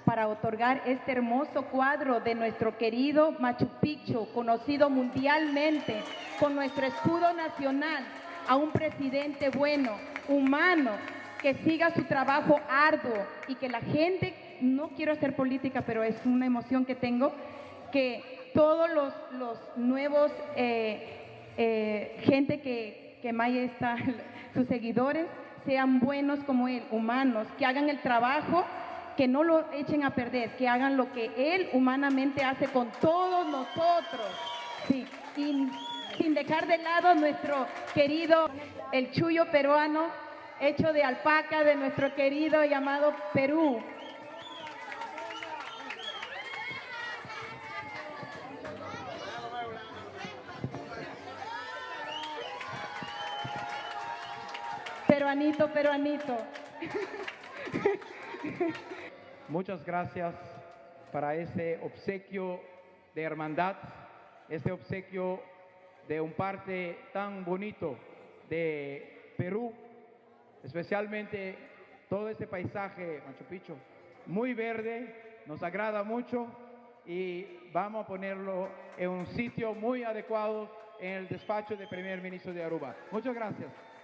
para otorgar este hermoso cuadro de nuestro querido Machu Picchu, conocido mundialmente, con nuestro escudo nacional, a un presidente bueno, humano, que siga su trabajo arduo y que la gente, no quiero hacer política, pero es una emoción que tengo, que todos los nuevos gente que Maya está, sus seguidores, sean buenos como él, humanos, que hagan el trabajo, que no lo echen a perder, que hagan lo que él humanamente hace con todos nosotros. Sí, y sin dejar de lado nuestro querido, el chullo peruano, hecho de alpaca de nuestro querido llamado Perú. Peruanito, peruanito. Muchas gracias para ese obsequio de hermandad, este obsequio de un parte tan bonito de Perú, especialmente todo este paisaje, Machu Picchu, muy verde, nos agrada mucho y vamos a ponerlo en un sitio muy adecuado en el despacho del primer ministro de Aruba. Muchas gracias.